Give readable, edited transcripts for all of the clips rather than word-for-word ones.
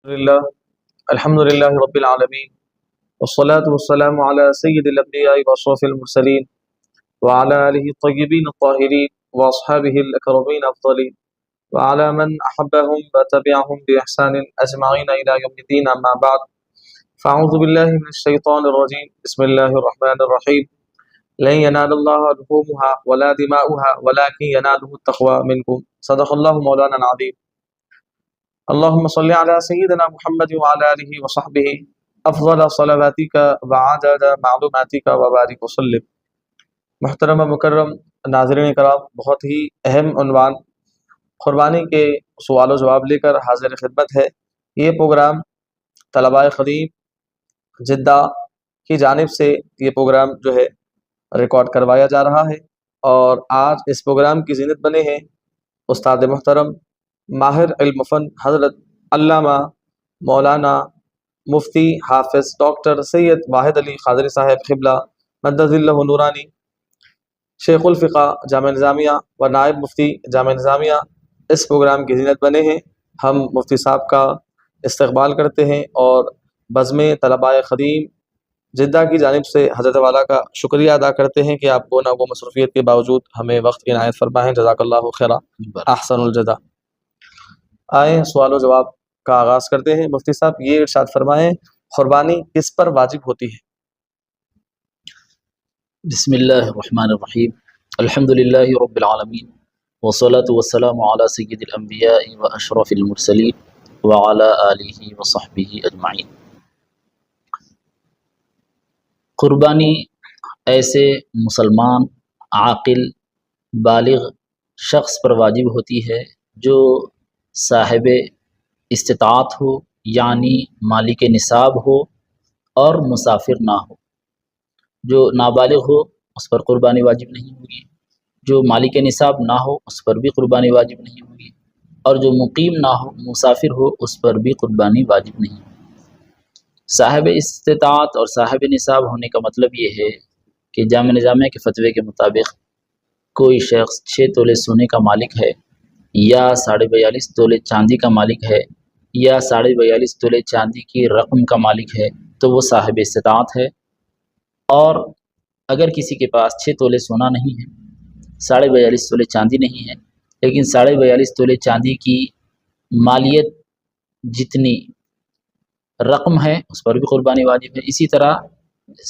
لله الحمد لله رب العالمين والصلاة والسلام على سيد الأنبياء وأشرف المرسلين وعلى آله الطيبين الطاهرين وأصحابه الأكرمين الأفضلين وعلى من أحبهم وتبعهم بإحسان أجمعين إلى يوم الدين. أما بعد فأعوذ بالله من الشيطان الرجيم. بسم الله الرحمن الرحيم. لن ينال الله لحومها ولا دماؤها ولكن يناله التقوى منكم. صدق الله مولانا العظيم. اللهم صل على سيدنا محمد وعلى آله وصحبه افضل صلواتك وعدد معلوماتك وبارك وسلم. محترم مکرم ناظرین کرام، بہت ہی اہم عنوان قربانی کے سوال و جواب لے کر حاضر خدمت ہے. یہ پروگرام طلباء خدیم جدہ کی جانب سے یہ پروگرام جو ہے ریکارڈ کروایا جا رہا ہے، اور آج اس پروگرام کی زینت بنے ہیں استاد محترم ماہر علم فن حضرت علامہ مولانا مفتی حافظ ڈاکٹر سید واحد علی قادری صاحب قبلہ مدد اللہ نورانی، شیخ الفقہ جامعہ نظامیہ و نائب مفتی جامعہ نظامیہ اس پروگرام کی زینت بنے ہیں. ہم مفتی صاحب کا استقبال کرتے ہیں اور بزم طلباء خدیم جدہ کی جانب سے حضرت والا کا شکریہ ادا کرتے ہیں کہ آپ کو نہ وہ مصروفیت کے باوجود ہمیں وقت کی عنایت فرمائیں. جزاک اللہ خیرہ، احسن الجزا. آئیں سوال و جواب کا آغاز کرتے ہیں. مفتی صاحب یہ ارشاد فرمائیں، قربانی کس پر واجب ہوتی ہے؟ بسم اللہ الرحمن الرحیم. الحمد للہ رب العالمین والصلاة والسلام علی سید الانبیاء و اشرف المرسلین وعلی آلہ وصحبہ اجمعین. قربانی ایسے مسلمان عاقل بالغ شخص پر واجب ہوتی ہے جو صاحب استطاعت ہو، یعنی مالک نصاب ہو اور مسافر نہ ہو. جو نابالغ ہو اس پر قربانی واجب نہیں ہوگی، جو مالک نصاب نہ ہو اس پر بھی قربانی واجب نہیں ہوگی، اور جو مقیم نہ ہو مسافر ہو اس پر بھی قربانی واجب نہیں ہوگی. صاحب استطاعت اور صاحب نصاب ہونے کا مطلب یہ ہے کہ جامعہ نظامیہ کے فتوے کے مطابق کوئی شخص 6 تولے سونے کا مالک ہے، یا 42.5 تولے چاندی کا مالک ہے، یا 42.5 تولے چاندی کی رقم کا مالک ہے تو وہ صاحب استطاعت ہے. اور اگر کسی کے پاس 6 تولے سونا نہیں ہے، 42.5 تولے چاندی نہیں ہے، لیکن 42.5 تولے چاندی کی مالیت جتنی رقم ہے اس پر بھی قربانی واجب ہے. اسی طرح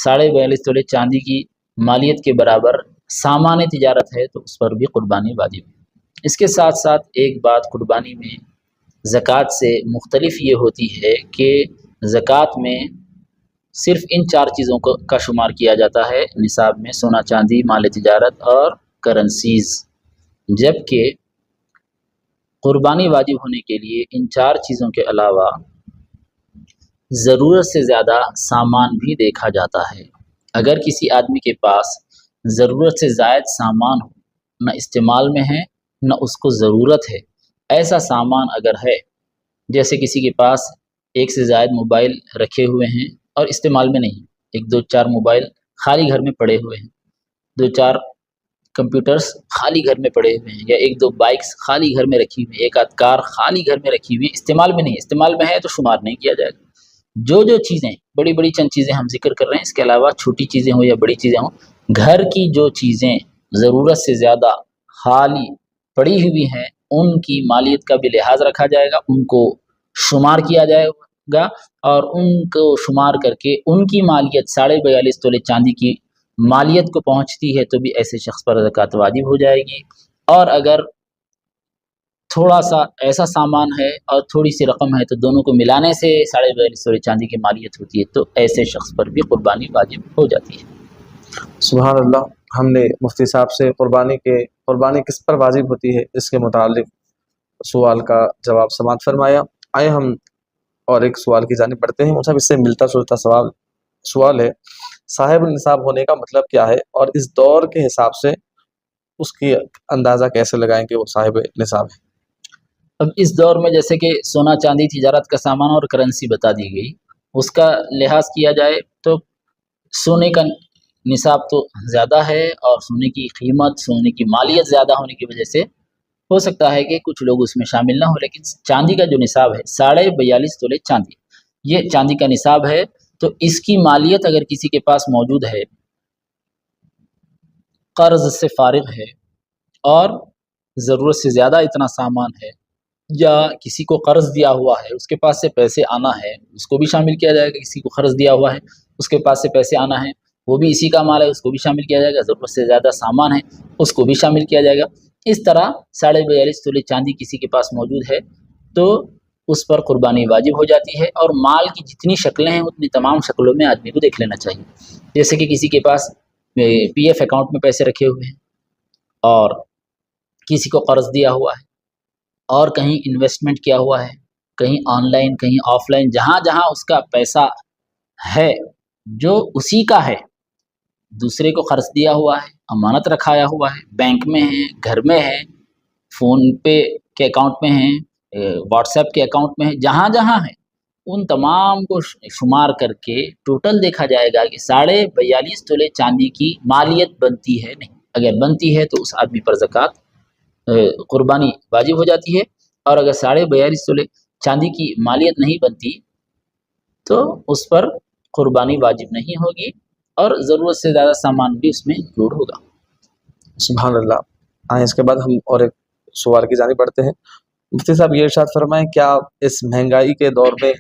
42.5 تولے چاندی کی مالیت کے برابر سامان تجارت ہے تو اس پر بھی قربانی واجب ہے. اس کے ساتھ ساتھ ایک بات قربانی میں زکوٰۃ سے مختلف یہ ہوتی ہے کہ زکوٰۃ میں صرف ان 4 چیزوں کا شمار کیا جاتا ہے نصاب میں: سونا چاندی، مال تجارت اور کرنسیز. جبکہ قربانی واجب ہونے کے لیے ان 4 چیزوں کے علاوہ ضرورت سے زیادہ سامان بھی دیکھا جاتا ہے. اگر کسی آدمی کے پاس ضرورت سے زائد سامان ہو، نہ استعمال میں ہے نہ اس کو ضرورت ہے، ایسا سامان اگر ہے، جیسے کسی کے پاس 1 سے زائد موبائل رکھے ہوئے ہیں اور استعمال میں نہیں، 1-2-4 موبائل خالی گھر میں پڑے ہوئے ہیں، 2-4 کمپیوٹرز خالی گھر میں پڑے ہوئے ہیں، یا 1-2 بائکس خالی گھر میں رکھی ہوئی، 1-8 کار خالی گھر میں رکھی ہوئی، استعمال میں نہیں، استعمال میں ہے تو شمار نہیں کیا جائے گا. جو چیزیں بڑی بڑی چند چیزیں ہم ذکر کر رہے ہیں، اس کے علاوہ چھوٹی چیزیں ہوں یا بڑی چیزیں ہوں، گھر کی جو چیزیں ضرورت سے زیادہ خالی پڑی ہوئی ہیں ان کی مالیت کا بھی لحاظ رکھا جائے گا، ان کو شمار کیا جائے گا، اور ان کو شمار کر کے ان کی مالیت 42.5 تولے چاندی کی مالیت کو پہنچتی ہے تو بھی ایسے شخص پر زکوٰۃ واجب ہو جائے گی. اور اگر تھوڑا سا ایسا سامان ہے اور تھوڑی سی رقم ہے تو دونوں کو ملانے سے 42.5 تولے چاندی کی مالیت ہوتی ہے تو ایسے شخص پر بھی قربانی واجب ہو جاتی ہے. سبحان اللہ. ہم نے مفتی صاحب سے قربانی کس پر واجب ہوتی ہے اس کے متعلق سوال کا جواب سماعت فرمایا. آئے ہم اور ایک سوال کی جانب بڑھتے ہیں. مجھے اس سے ملتا جلتا سوال ہے، صاحب النصاب ہونے کا مطلب کیا ہے، اور اس دور کے حساب سے اس کی اندازہ کیسے لگائیں کہ وہ صاحب نصاب ہے؟ اب اس دور میں جیسے کہ سونا چاندی تجارت کا سامان اور کرنسی بتا دی گئی، اس کا لحاظ کیا جائے تو سونے کا نصاب تو زیادہ ہے، اور سونے کی قیمت، سونے کی مالیت زیادہ ہونے کی وجہ سے ہو سکتا ہے کہ کچھ لوگ اس میں شامل نہ ہو، لیکن چاندی کا جو نصاب ہے 42.5 تولے چاندی، یہ چاندی کا نصاب ہے، تو اس کی مالیت اگر کسی کے پاس موجود ہے، قرض سے فارغ ہے اور ضرورت سے زیادہ اتنا سامان ہے، یا کسی کو قرض دیا ہوا ہے اس کے پاس سے پیسے آنا ہے، اس کو بھی شامل کیا جائے گا۔ کسی کو قرض دیا ہوا ہے اس کے پاس سے پیسے آنا ہے، وہ بھی اسی کا مال ہے، اس کو بھی شامل کیا جائے گا۔ ضرورت سے زیادہ سامان ہے اس کو بھی شامل کیا جائے گا۔ اس طرح 42.5 تولے چاندی کسی کے پاس موجود ہے تو اس پر قربانی واجب ہو جاتی ہے، اور مال کی جتنی شکلیں ہیں اتنی تمام شکلوں میں آدمی کو دیکھ لینا چاہیے۔ جیسے کہ کسی کے پاس پی ایف اکاؤنٹ میں پیسے رکھے ہوئے ہیں، اور کسی کو قرض دیا ہوا ہے، اور کہیں انویسٹمنٹ کیا ہوا ہے، کہیں آن لائن کہیں آف لائن، جہاں جہاں اس کا پیسہ ہے جو اسی کا ہے، دوسرے کو قرض دیا ہوا ہے، امانت رکھایا ہوا ہے، بینک میں ہے، گھر میں ہے، فون پے کے اکاؤنٹ میں ہے، واٹس ایپ کے اکاؤنٹ میں ہے، جہاں جہاں ہے ان تمام کو شمار کر کے ٹوٹل دیکھا جائے گا کہ 42.5 تولے چاندی کی مالیت بنتی ہے نہیں۔ اگر بنتی ہے تو اس آدمی پر زکوٰۃ قربانی واجب ہو جاتی ہے، اور اگر 42.5 تولے چاندی کی مالیت نہیں بنتی تو اس پر قربانی واجب نہیں ہوگی، اور ضرورت سے زیادہ سامان بھی اس میں انکلوڈ ہوگا۔ سبحان اللہ۔ آئیں اس کے بعد ہم اور ایک سوال کی جانب بڑھتے ہیں۔ مفتی صاحب یہ ارشاد فرمائیں، کیا اس مہنگائی کے دور میں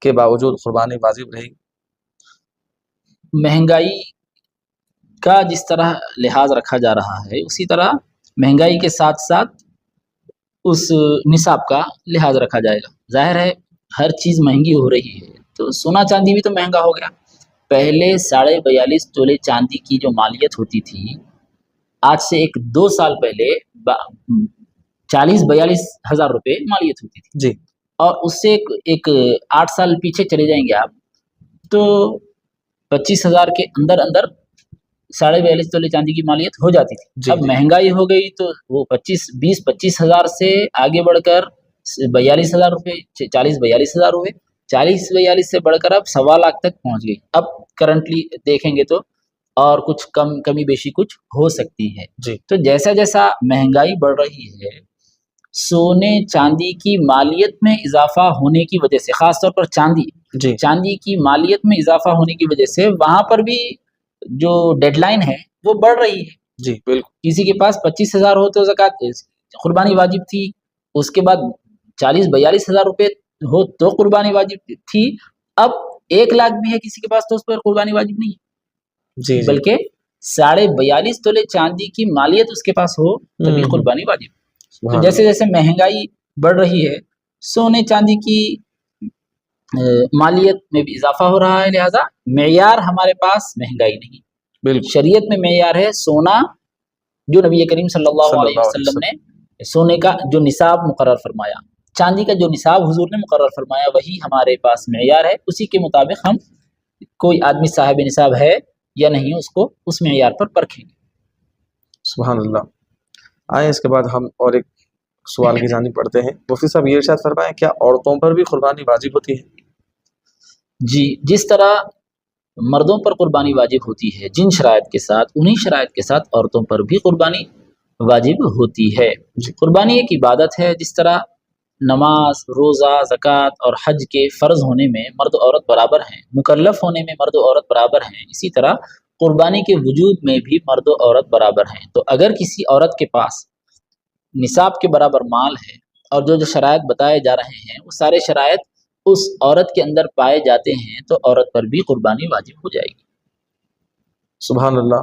کے باوجود قربانی واجب رہی؟ مہنگائی کا جس طرح لحاظ رکھا جا رہا ہے اسی طرح مہنگائی کے ساتھ ساتھ اس نصاب کا لحاظ رکھا جائے گا۔ ظاہر ہے ہر چیز مہنگی ہو رہی ہے تو سونا چاندی بھی تو مہنگا ہو گیا۔ پہلے 42.5 تولے چاندی کی جو مالیت ہوتی تھی، آج سے 2 سال پہلے 40-42 ہزار روپے مالیت ہوتی تھی جی، اور اس سے ایک 8 سال پیچھے چلے جائیں گے آپ تو 25,000 کے اندر 42.5 تولے چاندی کی مالیت ہو جاتی تھی۔ جی، اب مہنگائی ہو گئی تو وہ 20-25 ہزار سے آگے بڑھ کر 42 ہزار روپے، 40-42 ہزار ہوئے، 40-42 سے بڑھ کر اب 1.25 لاکھ تک پہنچ گئی۔ اب کرنٹلی دیکھیں گے تو اور کچھ کمی بیشی کچھ ہو سکتی ہے۔ جی، تو جیسا جیسا مہنگائی بڑھ رہی ہے، سونے چاندی کی مالیت میں اضافہ ہونے کی وجہ سے، خاص طور پر جی، چاندی کی مالیت میں اضافہ ہونے کی وجہ سے وہاں پر بھی جو ڈیڈ لائن ہے وہ بڑھ رہی ہے۔ جی بالکل۔ کسی کے پاس 25,000 ہو تو زکوٰۃ قربانی واجب تھی، اس کے بعد 40-42 ہزار روپے ہو تو قربانی واجب تھی، اب 1 لاکھ بھی ہے کسی کے پاس تو اس پر قربانی واجب نہیں ہے، جی، بلکہ 42.5 تولے چاندی کی مالیت اس کے پاس ہو تبھی قربانی واجب۔ تو جیسے جیسے مہنگائی بڑھ رہی ہے سونے چاندی کی مالیت میں بھی اضافہ ہو رہا ہے، لہذا معیار ہمارے پاس مہنگائی نہیں، بالکل شریعت میں معیار ہے سونا، جو نبی کریم صلی اللہ علیہ وسلم نے سونے کا جو نصاب مقرر فرمایا، چاندی کا جو نصاب حضور نے مقرر فرمایا وہی ہمارے پاس معیار ہے، اسی کے مطابق ہم کوئی آدمی صاحب نصاب ہے یا نہیں اس کو اس معیار پر پرکھیں گے۔ سبحان اللہ۔ آئیں اس کے بعد ہم اور ایک سوال کی جانب پڑھتے ہیں۔ مفتی صاحب یہ ارشاد فرمائیں، کیا عورتوں پر بھی قربانی واجب ہوتی ہے؟ جی، جس طرح مردوں پر قربانی واجب ہوتی ہے جن شرائط کے ساتھ، انہی شرائط کے ساتھ عورتوں پر بھی قربانی واجب ہوتی ہے۔ قربانی ایک عبادت ہے، جس طرح نماز، روزہ، زکوٰۃ اور حج کے فرض ہونے میں مرد و عورت برابر ہیں، مکلف ہونے میں مرد و عورت برابر ہیں، اسی طرح قربانی کے وجود میں بھی مرد و عورت برابر ہیں۔ تو اگر کسی عورت کے پاس نصاب کے برابر مال ہے اور جو شرائط بتائے جا رہے ہیں وہ سارے شرائط اس عورت کے اندر پائے جاتے ہیں تو عورت پر بھی قربانی واجب ہو جائے گی۔ سبحان اللہ۔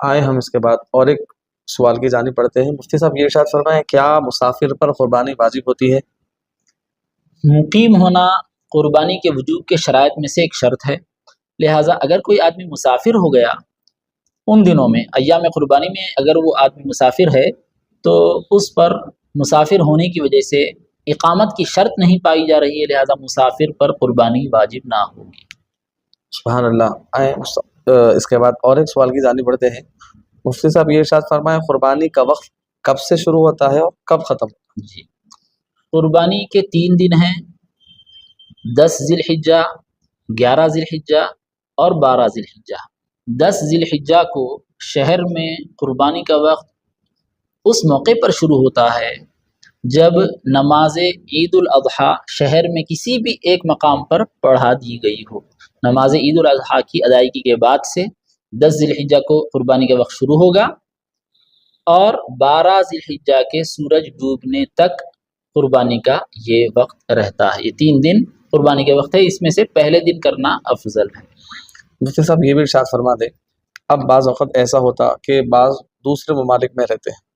آئے ہم اس کے بعد اور ایک سوال کی جانب پڑھتے ہیں۔ مفتی صاحب یہ ارشاد فرمائیں، کیا مسافر پر قربانی واجب ہوتی ہے؟ مقیم ہونا قربانی کے وجوب کے شرائط میں سے ایک شرط ہے، لہٰذا اگر کوئی آدمی مسافر ہو گیا ان دنوں میں، ایام قربانی میں اگر وہ آدمی مسافر ہے تو اس پر مسافر ہونے کی وجہ سے اقامت کی شرط نہیں پائی جا رہی ہے، لہٰذا مسافر پر قربانی واجب نہ ہوگی۔ سبحان اللہ۔ آئیں اس کے بعد اور ایک سوال کی جانب بڑھتے ہیں۔ مفتی صاحب یہ ارشاد فرمائیں، قربانی کا وقت کب سے شروع ہوتا ہے اور کب ختم ہوتا ہے؟ جی، قربانی کے 3 دن ہیں، 10 ذی الحجہ، 11 ذی الحجہ اور 12 ذی الحجہ۔ 10 ذی الحجہ کو شہر میں قربانی کا وقت اس موقع پر شروع ہوتا ہے جب نماز عید الاضحیٰ شہر میں کسی بھی ایک مقام پر پڑھا دی گئی ہو۔ نماز عید الاضحیٰ کی ادائیگی کے بعد سے 10 ذی الحجہ کو قربانی کا وقت شروع ہوگا اور 12 ذی الحجہ کے سورج ڈوبنے تک قربانی کا یہ وقت رہتا ہے۔ یہ 3 دن قربانی کے وقت ہے، اس میں سے پہلے دن کرنا افضل ہے۔ مفتی صاحب یہ بھی ارشاد فرما دیں، اب بعض وقت ایسا ہوتا کہ بعض دوسرے ممالک میں رہتے ہیں،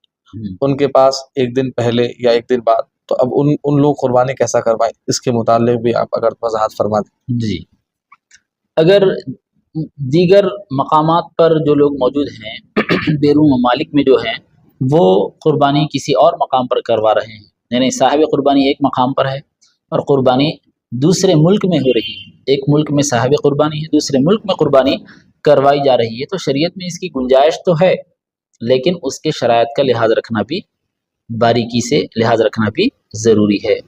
ان کے پاس ایک دن پہلے یا ایک دن بعد، تو اب ان لوگ قربانی کیسا کروائیں، اس کے متعلق بھی آپ اگر وضاحت فرما دیں۔ جی، اگر دیگر مقامات پر جو لوگ موجود ہیں بیرون ممالک میں جو ہیں وہ قربانی کسی اور مقام پر کروا رہے ہیں، یعنی صاحب قربانی ایک مقام پر ہے اور قربانی دوسرے ملک میں ہو رہی ہے، ایک ملک میں صاحب قربانی ہے، دوسرے ملک میں قربانی کروائی جا رہی ہے، تو شریعت میں اس کی گنجائش تو ہے، لیکن اس کے شرائط کا لحاظ رکھنا بھی، باریکی سے لحاظ رکھنا بھی ضروری ہے۔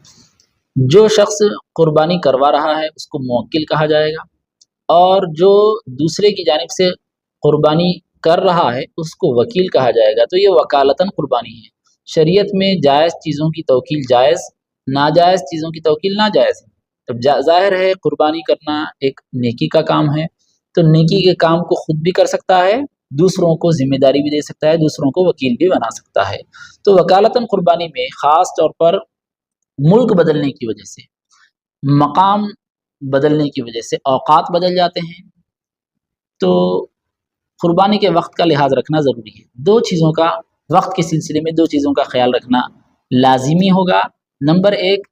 جو شخص قربانی کروا رہا ہے اس کو موکل کہا جائے گا، اور جو دوسرے کی جانب سے قربانی کر رہا ہے اس کو وکیل کہا جائے گا۔ تو یہ وکالتاً قربانی ہے۔ شریعت میں جائز چیزوں کی توکیل جائز، ناجائز چیزوں کی توکیل ناجائز ہے۔ اب ظاہر ہے قربانی کرنا ایک نیکی کا کام ہے، تو نیکی کے کام کو خود بھی کر سکتا ہے، دوسروں کو ذمہ داری بھی دے سکتا ہے، دوسروں کو وکیل بھی بنا سکتا ہے۔ تو وکالتاً قربانی میں خاص طور پر ملک بدلنے کی وجہ سے، مقام بدلنے کی وجہ سے، اوقات بدل جاتے ہیں، تو قربانی کے وقت کا لحاظ رکھنا ضروری ہے۔ 2 چیزوں کا وقت کے سلسلے میں 2 چیزوں کا خیال رکھنا لازمی ہوگا۔ نمبر 1،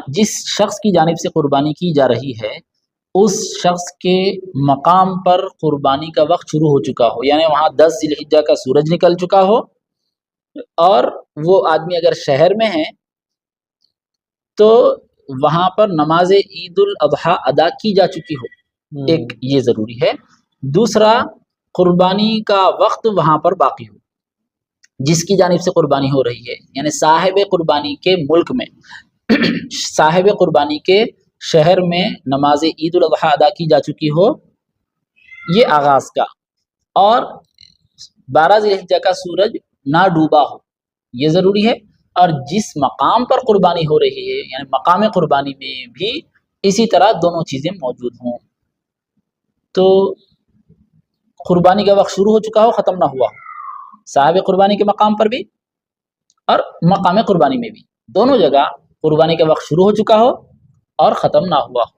جس شخص کی جانب سے قربانی کی جا رہی ہے اس شخص کے مقام پر قربانی کا وقت شروع ہو چکا ہو، یعنی وہاں 10 ذی الحجہ کا سورج نکل چکا ہو، اور وہ آدمی اگر شہر میں ہے تو وہاں پر نماز عید الاضحیٰ ادا کی جا چکی ہو، ایک یہ ضروری ہے۔ دوسرا، قربانی کا وقت وہاں پر باقی ہو، جس کی جانب سے قربانی ہو رہی ہے، یعنی صاحب قربانی کے ملک میں، صاحب قربانی کے شہر میں نماز عید الاضحیٰ ادا کی جا چکی ہو، یہ آغاز کا، اور 12 ذی الحجہ کا سورج نہ ڈوبا ہو، یہ ضروری ہے۔ اور جس مقام پر قربانی ہو رہی ہے یعنی مقام قربانی میں بھی اسی طرح دونوں چیزیں موجود ہوں، تو قربانی کا وقت شروع ہو چکا ہو، ختم نہ ہوا ہو، صاحب قربانی کے مقام پر بھی اور مقام قربانی میں بھی، دونوں جگہ قربانی کا وقت شروع ہو چکا ہو اور ختم نہ ہوا ہو،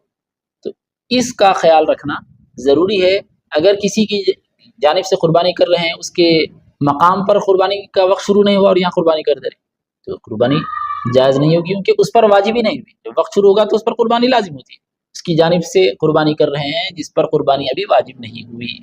تو اس کا خیال رکھنا ضروری ہے۔ اگر کسی کی جانب سے قربانی کر رہے ہیں، اس کے مقام پر قربانی کا وقت شروع نہیں ہوا اور یہاں قربانی کر دے رہے تو قربانی جائز نہیں ہوگی، کیونکہ اس پر واجب ہی نہیں ہوئی۔ جب وقت شروع ہوگا تو اس پر قربانی لازم ہوتی ہے، اس کی جانب سے قربانی کر رہے ہیں جس پر قربانی ابھی واجب نہیں ہوئی،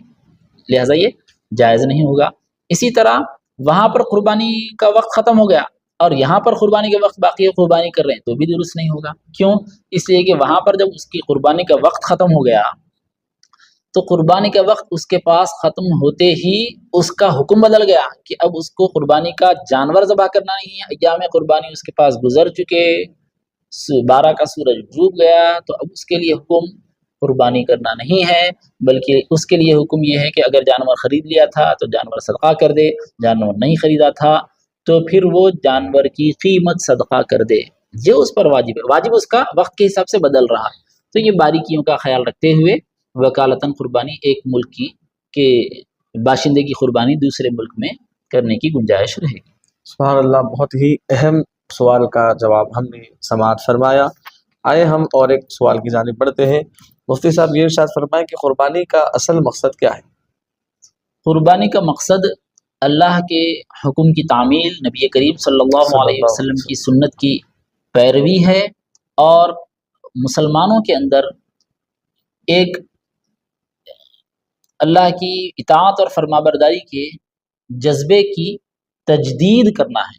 لہٰذا یہ جائز نہیں ہوگا۔ اسی طرح وہاں پر قربانی کا وقت ختم ہو گیا اور یہاں پر قربانی کا وقت باقی ہے، قربانی کر رہے ہیں، تو بھی درست نہیں ہوگا۔ کیوں؟ اس لیے کہ وہاں پر جب اس کی قربانی کا وقت ختم ہو گیا تو قربانی کا وقت اس کے پاس ختم ہوتے ہی اس کا حکم بدل گیا کہ اب اس کو قربانی کا جانور ذبح کرنا نہیں ہے، ایام قربانی اس کے پاس گزر چکے، 12 کا سورج ڈوب گیا، تو اب اس کے لیے حکم قربانی کرنا نہیں ہے، بلکہ اس کے لیے حکم یہ ہے کہ اگر جانور خرید لیا تھا تو جانور صدقہ کر دے، جانور نہیں خریدا تھا تو پھر وہ جانور کی قیمت صدقہ کر دے، یہ اس پر واجب ہے، واجب اس کا وقت کے حساب سے بدل رہا ہے۔ تو یہ باریکیوں کا خیال رکھتے ہوئے وکالتاً قربانی ایک ملک کے باشندے کی قربانی دوسرے ملک میں کرنے کی گنجائش رہے گی۔ سبحان اللہ، بہت ہی اہم سوال کا جواب ہم نے سماعت فرمایا۔ آئے ہم اور ایک سوال کی جانب بڑھتے ہیں۔ مفتی صاحب یہ ارشاد فرمائیں کہ قربانی کا اصل مقصد کیا ہے؟ قربانی کا مقصد اللہ کے حکم کی تعمیل، نبی کریم صلی اللہ علیہ وسلم کی سنت کی پیروی ہے، اور مسلمانوں کے اندر ایک اللہ کی اطاعت اور فرمانبرداری کے جذبے کی تجدید کرنا ہے،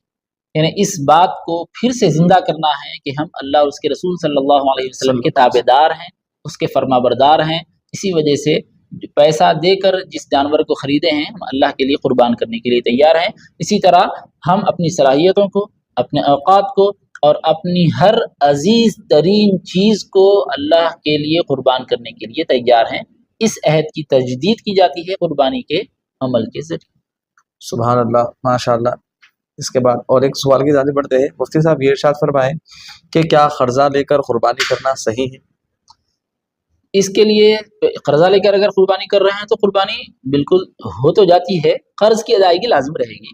یعنی اس بات کو پھر سے زندہ کرنا ہے کہ ہم اللہ اور اس کے رسول صلی اللہ علیہ وسلم کے تابع دار ہیں، اس کے فرمانبردار ہیں۔ اسی وجہ سے پیسہ دے کر جس جانور کو خریدے ہیں ہم اللہ کے لیے قربان کرنے کے لیے تیار ہیں۔ اسی طرح ہم اپنی صلاحیتوں کو، اپنے اوقات کو اور اپنی ہر عزیز ترین چیز کو اللہ کے لیے قربان کرنے کے لیے تیار ہیں۔ اس عہد کی تجدید کی جاتی ہے قربانی کے عمل کے ذریعے۔ سبحان اللہ، ماشاء اللہ، اس کے بعد اور ایک سوال کی جانب بڑھتے ہیں، مفتی صاحب یہ ارشاد فرمائیں کہ کیا قرضہ لے کر قربانی کرنا صحیح ہے؟ اس کے لیے قرضہ لے کر اگر قربانی کر رہے ہیں تو قربانی بالکل ہو تو جاتی ہے، قرض کی ادائیگی لازم رہے گی۔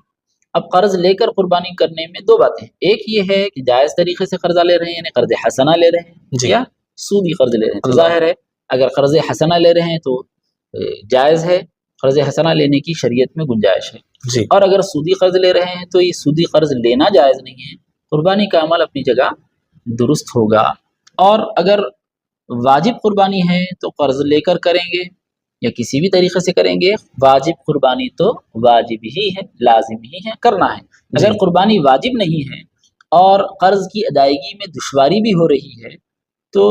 اب قرض لے کر قربانی کرنے میں دو باتیں ہیں، ایک یہ ہے کہ جائز طریقے سے قرضہ لے رہے ہیں یعنی قرض حسنہ لے رہے ہیں جی یا سودی قرض لے رہے ہیں، تو اللہ ظاہر ہے اگر قرض حسنہ لے رہے ہیں تو جائز ہے، قرض حسنہ لینے کی شریعت میں گنجائش ہے۔ جی اور اگر سودی قرض لے رہے ہیں تو یہ سودی قرض لینا جائز نہیں ہے، قربانی کا عمل اپنی جگہ درست ہوگا۔ اور اگر واجب قربانی ہے تو قرض لے کر کریں گے یا کسی بھی طریقے سے کریں گے، واجب قربانی تو واجب ہی ہے، لازم ہی ہے، کرنا ہے۔ اگر جی قربانی واجب نہیں ہے اور قرض کی ادائیگی میں دشواری بھی ہو رہی ہے تو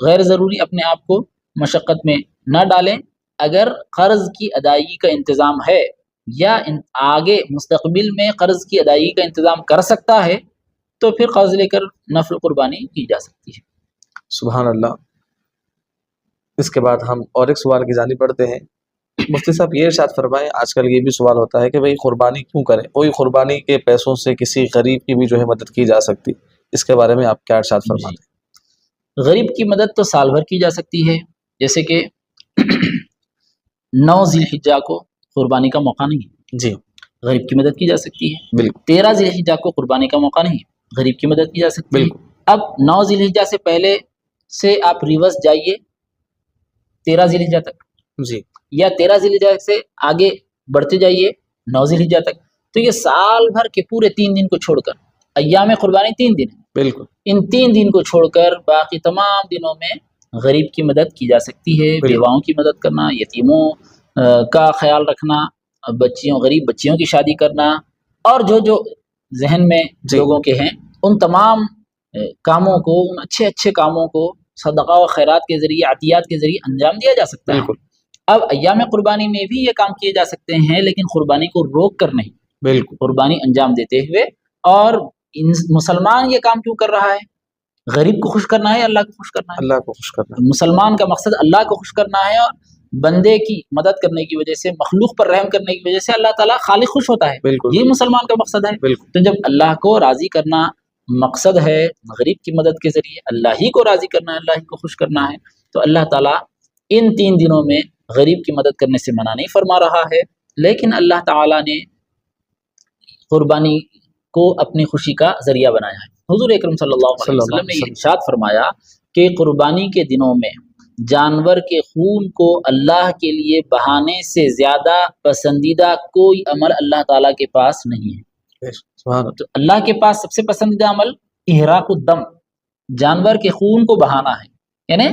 غیر ضروری اپنے آپ کو مشقت میں نہ ڈالیں۔ اگر قرض کی ادائیگی کا انتظام ہے یا آگے مستقبل میں قرض کی ادائیگی کا انتظام کر سکتا ہے تو پھر قرض لے کر نفل قربانی کی جا سکتی ہے۔ سبحان اللہ۔ اس کے بعد ہم اور ایک سوال کی جانب بڑھتے ہیں، مفتی صاحب یہ ارشاد فرمائیں، آج کل یہ بھی سوال ہوتا ہے کہ بھئی قربانی کیوں کریں، کوئی قربانی کے پیسوں سے کسی غریب کی بھی جو ہے مدد کی جا سکتی، اس کے بارے میں آپ کیا ارشاد فرماتے ہیں؟ غریب کی مدد تو سال بھر کی جا سکتی ہے، جیسے کہ 9 ذی الحجہ کو قربانی کا موقع نہیں ہے، جی غریب کی مدد کی جا سکتی ہے۔ بالکل 13 ذی الحجہ کو قربانی کا موقع نہیں ہے، غریب کی مدد کی جا سکتی ہے۔ بالکل اب 9 ذی الحجہ سے پہلے سے آپ ریورس جائیے 13 ذی الحجہ تک، جی یا 13 ذی الحجہ سے آگے بڑھتے جائیے 9 ذی الحجہ تک، تو یہ سال بھر کے پورے 3 دن کو چھوڑ کر، ایام قربانی 3 دن ہیں، بالکل ان 3 دن کو چھوڑ کر باقی تمام دنوں میں غریب کی مدد کی جا سکتی ہے۔ بالکل بیواؤں کی مدد کرنا، یتیموں کا خیال رکھنا، غریب بچیوں کی شادی کرنا، اور جو جو ذہن میں جی لوگوں کے ہیں ان تمام کاموں کو، ان اچھے اچھے کاموں کو صدقہ و خیرات کے ذریعے، عطیات کے ذریعے انجام دیا جا سکتا ہے۔ بالکل اب ایام قربانی میں بھی یہ کام کیے جا سکتے ہیں، لیکن قربانی کو روک کر نہیں، بالکل قربانی انجام دیتے ہوئے۔ اور مسلمان یہ کام کیوں کر رہا ہے؟ غریب کو خوش کرنا ہے، اللہ کو خوش کرنا ہے۔ اللہ کو خوش کرنا، مسلمان کا مقصد اللہ کو خوش کرنا ہے، اور بندے کی مدد کرنے کی وجہ سے، مخلوق پر رحم کرنے کی وجہ سے اللہ تعالیٰ خالق خوش ہوتا ہے، بالکل یہ مسلمان کا مقصد ہے۔ بالکل تو جب اللہ کو راضی کرنا مقصد ہے، غریب کی مدد کے ذریعے اللہ ہی کو راضی کرنا ہے، اللہ ہی کو خوش کرنا ہے، تو اللہ تعالیٰ ان 3 دنوں میں غریب کی مدد کرنے سے منع نہیں فرما رہا ہے، لیکن اللہ تعالیٰ نے قربانی کو اپنی خوشی کا ذریعہ بنایا ہے۔ حضور اکرم صلی اللہ علیہ وسلم نے یہ ارشاد فرمایا کہ قربانی کے دنوں میں جانور کے خون کو اللہ کے لیے بہانے سے زیادہ پسندیدہ کوئی عمل اللہ تعالیٰ کے پاس نہیں ہے۔ سبحان تو اللہ کے پاس سب سے پسندیدہ عمل احراق الدم، جانور کے خون کو بہانا ہے، یعنی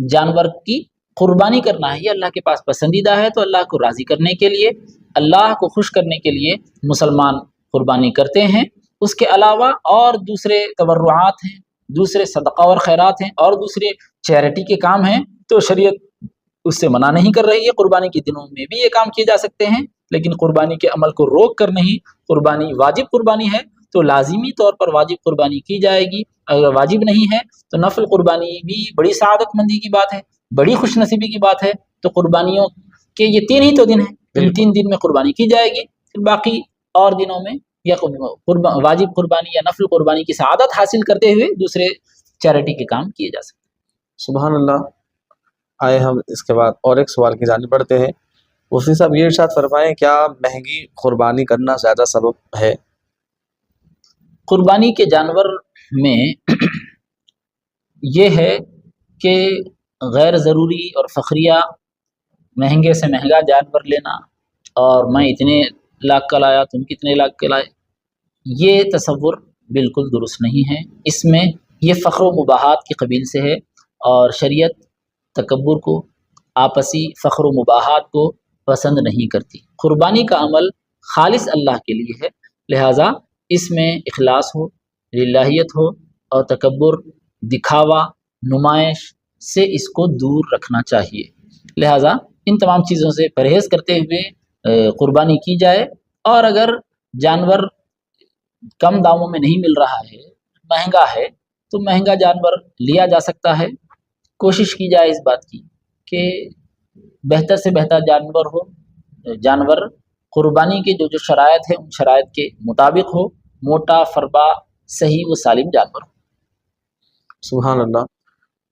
جانور کی قربانی کرنا ہے، یہ اللہ کے پاس پسندیدہ ہے۔ تو اللہ کو راضی کرنے کے لیے، اللہ کو خوش کرنے کے لیے مسلمان قربانی کرتے ہیں۔ اس کے علاوہ اور دوسرے تبرعات ہیں، دوسرے صدقہ اور خیرات ہیں، اور دوسرے چیریٹی کے کام ہیں، تو شریعت اس سے منع نہیں کر رہی ہے۔ قربانی کے دنوں میں بھی یہ کام کیے جا سکتے ہیں، لیکن قربانی کے عمل کو روک کر نہیں۔ قربانی واجب قربانی ہے تو لازمی طور پر واجب قربانی کی جائے گی، اگر واجب نہیں ہے تو نفل قربانی بھی بڑی سعادت مندی کی بات ہے، بڑی خوش نصیبی کی بات ہے۔ تو قربانیوں کے یہ 3 ہی تو دن ہیں، ان 3 دن میں قربانی کی جائے گی، پھر باقی اور دنوں میں یا واجب قربانی یا نفل قربانی کی سعادت حاصل کرتے ہوئے دوسرے چیریٹی کے کام کیے جا سکتے ہیں۔ سبحان اللہ۔ آئے ہم اس کے بعد اور ایک سوال کی جانب بڑھتے ہیں، مفتی صاحب یہ ارشاد فرمائیں، کیا مہنگی قربانی کرنا زیادہ سبب ہے؟ قربانی کے جانور میں یہ ہے کہ غیر ضروری اور فخریہ مہنگے سے مہنگا جانور لینا، اور میں اتنے لاکھ کا لایا تم کتنے لاکھ کا لائے، یہ تصور بالکل درست نہیں ہے۔ اس میں یہ فخر و مباحات کی قبیل سے ہے، اور شریعت تکبر کو، آپسی فخر و مباحات کو پسند نہیں کرتی۔ قربانی کا عمل خالص اللہ کے لیے ہے، لہٰذا اس میں اخلاص ہو، للہیت ہو، اور تکبر، دکھاوا، نمائش سے اس کو دور رکھنا چاہیے۔ لہٰذا ان تمام چیزوں سے پرہیز کرتے ہوئے قربانی کی جائے، اور اگر جانور کم داموں میں نہیں مل رہا ہے، مہنگا ہے، تو مہنگا جانور لیا جا سکتا ہے۔ کوشش کی جائے اس بات کی کہ بہتر سے بہتر جانور قربانی کے جو شرائط ہیں ان شرائط کے مطابق ہو، موٹا فربا صحیح و سالم جانور ہو۔ سبحان اللہ۔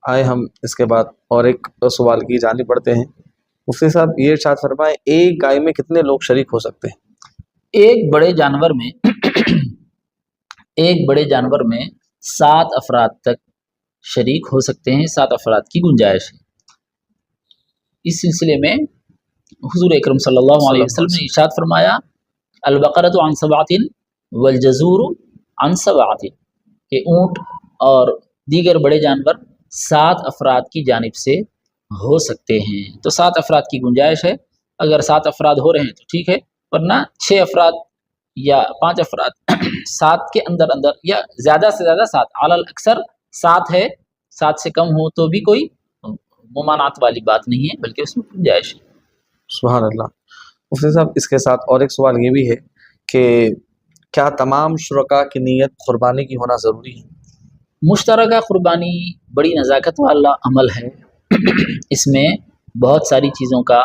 آئے ہم اس کے بعد اور ایک سوال کی جانب بڑھتے ہیں۔ مفتی صاحب یہ ارشاد فرمائیں، ایک گائے میں کتنے لوگ شریک ہو سکتے ہیں؟ ایک بڑے جانور میں 7 افراد تک شریک ہو سکتے ہیں، 7 افراد کی گنجائش ہے۔ اس سلسلے میں حضور اکرم صلی اللہ علیہ وسلم نے ارشاد فرمایا، البقرۃ عن 7 والجزور عن 7، کہ اونٹ اور دیگر بڑے جانور 7 افراد کی جانب سے ہو سکتے ہیں۔ تو 7 افراد کی گنجائش ہے، اگر 7 افراد ہو رہے ہیں تو ٹھیک ہے، ورنہ 6 افراد یا 5 افراد 7 کے اندر یا زیادہ سے زیادہ 7، علی الاکثر 7 ہے، 7 سے کم ہو تو بھی کوئی ممانعت والی بات نہیں ہے، بلکہ اس میں گنجائش ہے۔ سبحان اللہ۔ مفتی صاحب اس کے ساتھ اور ایک سوال یہ بھی ہے کہ کیا تمام شرکاء کی نیت قربانی کی ہونا ضروری ہے؟ مشترکہ قربانی بڑی نزاکت والا عمل ہے، اس میں بہت ساری چیزوں کا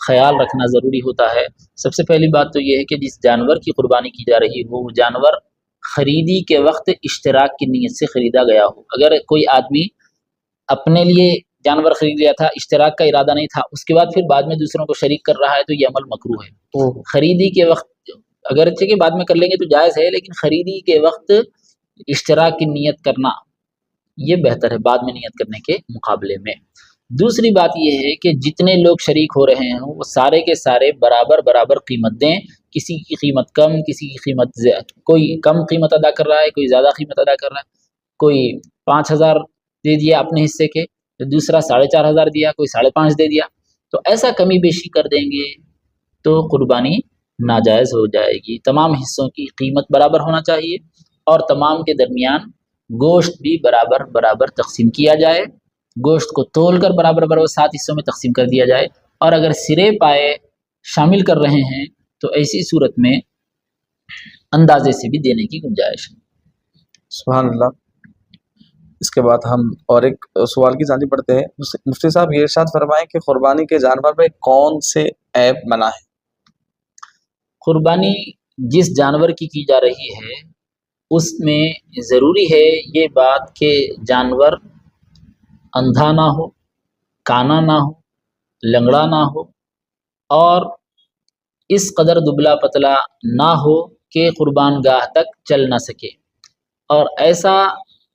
خیال رکھنا ضروری ہوتا ہے۔ سب سے پہلی بات تو یہ ہے کہ جس جانور کی قربانی کی جا رہی ہو وہ جانور خریدی کے وقت اشتراک کی نیت سے خریدا گیا ہو۔ اگر کوئی آدمی اپنے لیے جانور خرید لیا تھا، اشتراک کا ارادہ نہیں تھا، اس کے بعد پھر بعد میں دوسروں کو شریک کر رہا ہے تو یہ عمل مکروہ ہے۔ خریدی کے وقت اگرچہ کہ بعد میں کر لیں گے تو جائز ہے، لیکن خریدی کے وقت اشتراک کی نیت کرنا یہ بہتر ہے بعد میں نیت کرنے کے مقابلے میں۔ دوسری بات یہ ہے کہ جتنے لوگ شریک ہو رہے ہیں وہ سارے کے سارے برابر قیمت دیں، کسی کی قیمت کم، کسی کی قیمت زیادہ، کوئی کم قیمت ادا کر رہا ہے، کوئی زیادہ قیمت ادا کر رہا ہے، کوئی 5,000 دے دیا اپنے حصے کے، دوسرا 4,500 دیا، کوئی 5.5 دے دیا، تو ایسا کمی بیشی کر دیں گے تو قربانی ناجائز ہو جائے گی۔ تمام حصوں کی قیمت برابر ہونا چاہیے اور تمام کے درمیان گوشت بھی برابر تقسیم کیا جائے، گوشت کو تول کر برابر 7 حصوں میں تقسیم کر دیا جائے، اور اگر سرے پائے شامل کر رہے ہیں تو ایسی صورت میں اندازے سے بھی دینے کی گنجائش ہے۔ سبحان اللہ۔ اس کے بعد ہم اور ایک سوال کی جانب بڑھتے ہیں۔ مفتی صاحب یہ ارشاد فرمائیں کہ قربانی کے جانور میں کون سے عیب منع ہے؟ قربانی جس جانور کی جا رہی ہے اس میں ضروری ہے یہ بات کہ جانور اندھا نہ ہو، کانا نہ ہو، لنگڑا نہ ہو، اور اس قدر دبلا پتلا نہ ہو کہ قربان گاہ تک چل نہ سکے، اور ایسا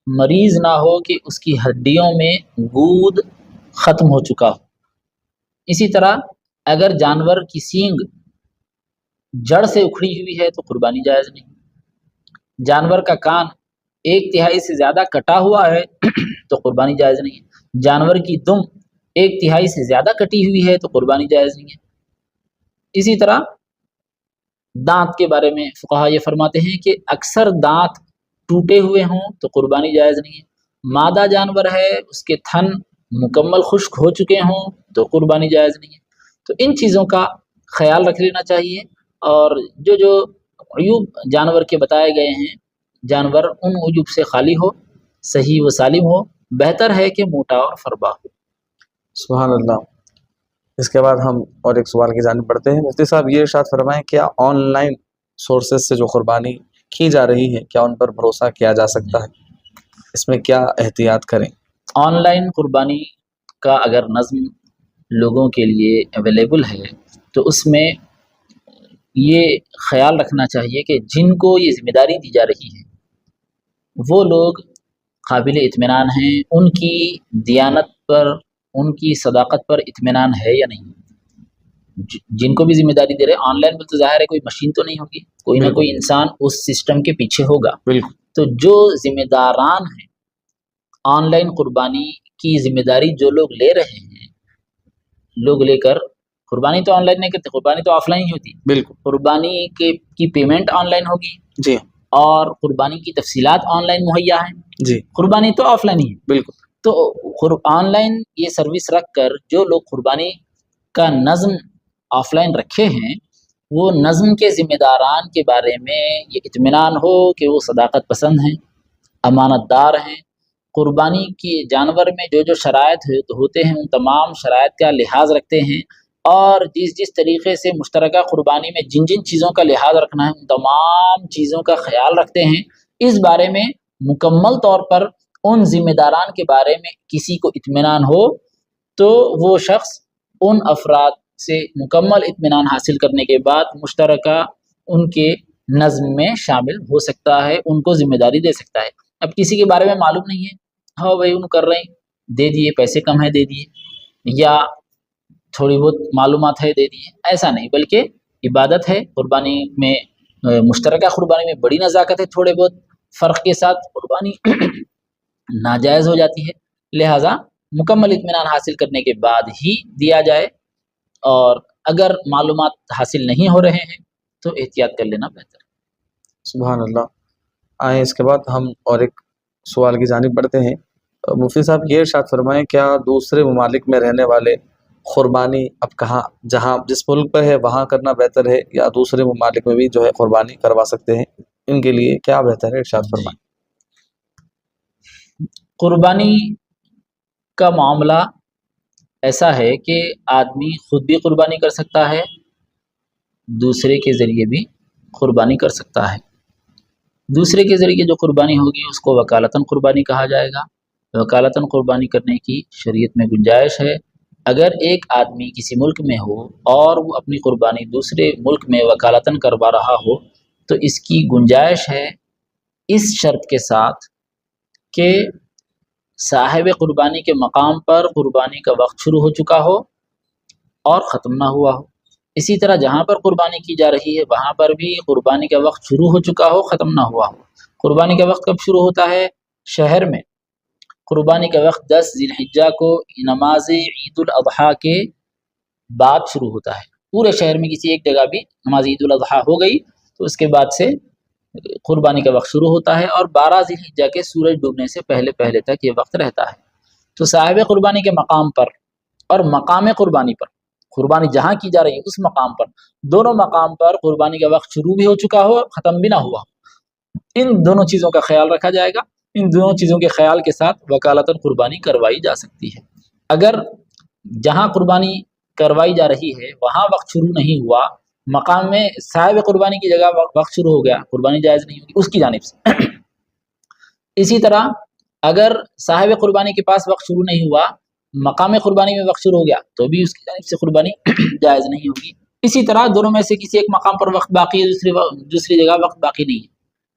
مریض نہ ہو کہ اس کی ہڈیوں میں گود ختم ہو چکا ہو۔ اسی طرح اگر جانور کی سینگ جڑ سے اکھڑی ہوئی ہے تو قربانی جائز نہیں، جانور کا کان 1/3 سے زیادہ کٹا ہوا ہے تو قربانی جائز نہیں ہے، جانور کی دم 1/3 سے زیادہ کٹی ہوئی ہے تو قربانی جائز نہیں ہے۔ اسی طرح دانت کے بارے میں فقہا یہ فرماتے ہیں کہ اکثر دانت ٹوٹے ہوئے ہوں تو قربانی جائز نہیں ہے، مادہ جانور ہے اس کے تھن مکمل خشک ہو چکے ہوں تو قربانی جائز نہیں ہے۔ تو ان چیزوں کا خیال رکھ لینا چاہیے، اور جو عیوب جانور کے بتائے گئے ہیں جانور ان عیوب سے خالی ہو، صحیح و سالم ہو، بہتر ہے کہ موٹا اور فربا ہو۔ سبحان اللہ۔ اس کے بعد ہم اور ایک سوال کی جانب بڑھتے ہیں۔ مفتی صاحب یہ ارشاد فرمائیں کیا آن لائن سورسز سے جو قربانی کی جا رہی ہے کیا ان پر بھروسہ کیا جا سکتا ہے؟ اس میں کیا احتیاط کریں؟ آن لائن قربانی کا اگر نظم لوگوں کے لیے اویلیبل ہے تو اس میں یہ خیال رکھنا چاہیے کہ جن کو یہ ذمہ داری دی جا رہی ہے وہ لوگ قابل اطمینان ہیں، ان کی دیانت پر، ان کی صداقت پر اطمینان ہے یا نہیں۔ جن کو بھی ذمہ داری دے رہے، آن لائن میں تو ظاہر ہے کوئی مشین تو نہیں ہوگی، کوئی نہ کوئی انسان اس سسٹم کے پیچھے ہوگا۔ بالکل۔ تو جو ذمہ داران ہیں آن لائن قربانی کی ذمہ داری جو لوگ لے رہے ہیں، لوگ لے کر قربانی تو آن لائن نہیں کرتے، قربانی تو آف لائن ہی ہوتی، بالکل۔ قربانی کی پیمنٹ آن لائن ہوگی، جی اور قربانی کی تفصیلات آن لائن مہیا ہیں، جی قربانی تو آف لائن ہی ہے۔ بالکل۔ تو آن لائن یہ سروس رکھ کر جو لوگ قربانی کا نظم آف لائن رکھے ہیں وہ نظم کے ذمہ داران کے بارے میں یہ اطمینان ہو کہ وہ صداقت پسند ہیں، امانت دار ہیں، قربانی کی جانور میں جو شرائط ہوتے ہیں ان تمام شرائط کا لحاظ رکھتے ہیں، اور جس طریقے سے مشترکہ قربانی میں جن جن چیزوں کا لحاظ رکھنا ہے ان تمام چیزوں کا خیال رکھتے ہیں، اس بارے میں مکمل طور پر ان ذمہ داران کے بارے میں کسی کو اطمینان ہو تو وہ شخص ان افراد سے مکمل اطمینان حاصل کرنے کے بعد مشترکہ ان کے نظم میں شامل ہو سکتا ہے، ان کو ذمہ داری دے سکتا ہے۔ اب کسی کے بارے میں معلوم نہیں ہے، ہاں بھائی ان کر رہے ہیں، دے دیے، پیسے کم ہیں دے دیے، یا تھوڑی بہت معلومات ہے دے دیے، ایسا نہیں، بلکہ عبادت ہے قربانی میں، مشترکہ قربانی میں بڑی نزاکت ہے، تھوڑے بہت فرق کے ساتھ قربانی ناجائز ہو جاتی ہے، لہٰذا مکمل اطمینان حاصل کرنے کے بعد ہی دیا جائے، اور اگر معلومات حاصل نہیں ہو رہے ہیں تو احتیاط کر لینا بہتر ہے۔ سبحان اللہ۔ آئیں اس کے بعد ہم اور ایک سوال کی جانب بڑھتے ہیں۔ مفتی صاحب یہ ارشاد فرمائیں، کیا دوسرے ممالک میں رہنے والے قربانی اب کہاں، جہاں جس ملک پہ ہے وہاں کرنا بہتر ہے، یا دوسرے ممالک میں بھی جو ہے قربانی کروا سکتے ہیں؟ ان کے لیے کیا بہتر ہے، ارشاد فرمائیں۔ قربانی کا معاملہ ایسا ہے کہ آدمی خود بھی قربانی کر سکتا ہے، دوسرے کے ذریعے بھی قربانی کر سکتا ہے۔ دوسرے کے ذریعے جو قربانی ہوگی اس کو وکالتاً قربانی کہا جائے گا۔ وکالتاً قربانی کرنے کی شریعت میں گنجائش ہے۔ اگر ایک آدمی کسی ملک میں ہو اور وہ اپنی قربانی دوسرے ملک میں وکالتاً کروا رہا ہو تو اس کی گنجائش ہے، اس شرط کے ساتھ کہ صاحب قربانی کے مقام پر قربانی کا وقت شروع ہو چکا ہو اور ختم نہ ہوا ہو۔ اسی طرح جہاں پر قربانی کی جا رہی ہے وہاں پر بھی قربانی کا وقت شروع ہو چکا ہو، ختم نہ ہوا ہو۔ قربانی کا وقت کب شروع ہوتا ہے؟ شہر میں قربانی کا وقت 10 ذی الحجہ کو نماز عید الاضحیٰ کے بعد شروع ہوتا ہے۔ پورے شہر میں کسی ایک جگہ بھی نماز عید الاضحیٰ ہو گئی تو اس کے بعد سے قربانی کا وقت شروع ہوتا ہے، اور 12 ذی الحجہ کے سورج ڈوبنے سے پہلے پہلے تک یہ وقت رہتا ہے۔ تو صاحب قربانی کے مقام پر اور مقام قربانی پر، قربانی جہاں کی جا رہی ہے اس مقام پر، دونوں مقام پر قربانی کا وقت شروع بھی ہو چکا ہو، ختم بھی نہ ہوا ہو، ان دونوں چیزوں کا خیال رکھا جائے گا۔ ان دونوں چیزوں کے خیال کے ساتھ وکالتاً قربانی کروائی جا سکتی ہے۔ اگر جہاں قربانی کروائی جا رہی ہے وہاں وقت شروع نہیں ہوا، مقام میں صاحب قربانی کی جگہ وقت شروع ہو گیا، قربانی جائز نہیں ہوگی اس کی جانب سے۔ اسی طرح اگر صاحب قربانی کے پاس وقت شروع نہیں ہوا، مقام قربانی میں وقت شروع ہو گیا تو بھی اس کی جانب سے قربانی جائز نہیں ہوگی۔ اسی طرح دونوں میں سے کسی ایک مقام پر وقت باقی ہے، دوسری جگہ وقت باقی نہیں ہے،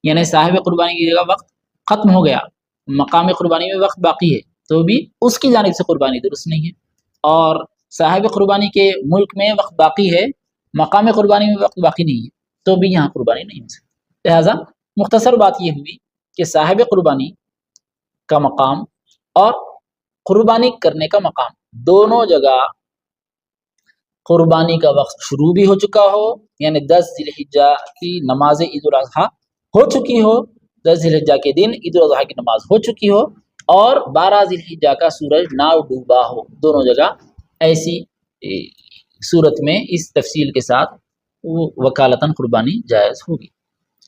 یعنی صاحب قربانی کی جگہ وقت ختم ہو گیا، مقام قربانی میں وقت باقی ہے تو بھی اس کی جانب سے قربانی درست نہیں ہے، اور صاحب قربانی کے ملک میں وقت باقی ہے، مقام قربانی میں وقت باقی نہیں ہے تو بھی یہاں قربانی نہیں ہو سکتی۔ لہٰذا مختصر بات یہ ہوئی کہ صاحب قربانی کا مقام اور قربانی کرنے کا مقام دونوں جگہ قربانی کا وقت شروع بھی ہو چکا ہو، یعنی 10 ذی الحجہ کی نماز عید الاضحیٰ ہو چکی ہو، 10 ذی الحجہ کے دن عید الاضحیٰ کی نماز ہو چکی ہو، اور 12 ذی الحجہ کا سورج نہ ڈوبا ہو، دونوں جگہ ایسی صورت میں اس تفصیل کے ساتھ وکالتاً قربانی جائز ہوگی۔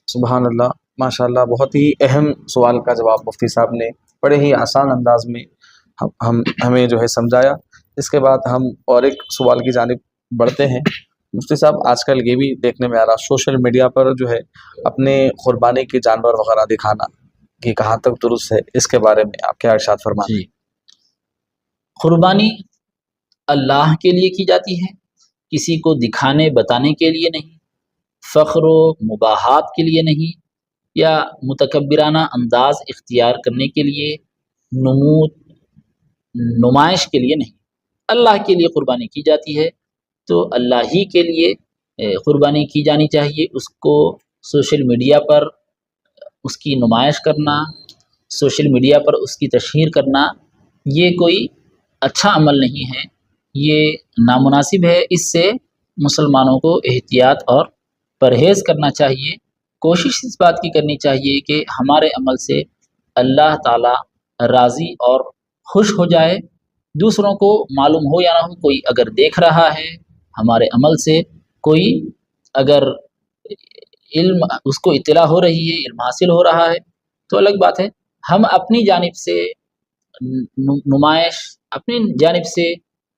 سبحان اللہ، ماشاء اللہ، بہت ہی اہم سوال کا جواب مفتی صاحب نے بڑے ہی آسان انداز میں ہمیں جو ہے سمجھایا۔ اس کے بعد ہم اور ایک سوال کی جانب بڑھتے ہیں۔ مفتی صاحب، آج کل یہ بھی دیکھنے میں آ رہا سوشل میڈیا پر جو ہے اپنے قربانی کے جانور وغیرہ دکھانا کہ کہاں تک درست ہے، اس کے بارے میں آپ کیا ارشاد فرمائیں؟ قربانی اللہ کے لیے کی جاتی ہے، کسی کو دکھانے بتانے کے لیے نہیں، فخر و مباحات کے لیے نہیں، یا متکبرانہ انداز اختیار کرنے کے لیے، نمائش کے لیے نہیں، اللہ کے لیے قربانی کی جاتی ہے تو اللہ ہی کے لیے قربانی کی جانی چاہیے۔ اس کو سوشل میڈیا پر اس کی نمائش کرنا، سوشل میڈیا پر اس کی تشہیر کرنا، یہ کوئی اچھا عمل نہیں ہے، یہ نامناسب ہے۔ اس سے مسلمانوں کو احتیاط اور پرہیز کرنا چاہیے۔ کوشش اس بات کی کرنی چاہیے کہ ہمارے عمل سے اللہ تعالی راضی اور خوش ہو جائے، دوسروں کو معلوم ہو یا نہ ہو، کوئی اگر دیکھ رہا ہے ہمارے عمل سے، کوئی اگر علم اس کو اطلاع ہو رہی ہے، علم حاصل ہو رہا ہے تو الگ بات ہے۔ ہم اپنی جانب سے نمائش، اپنی جانب سے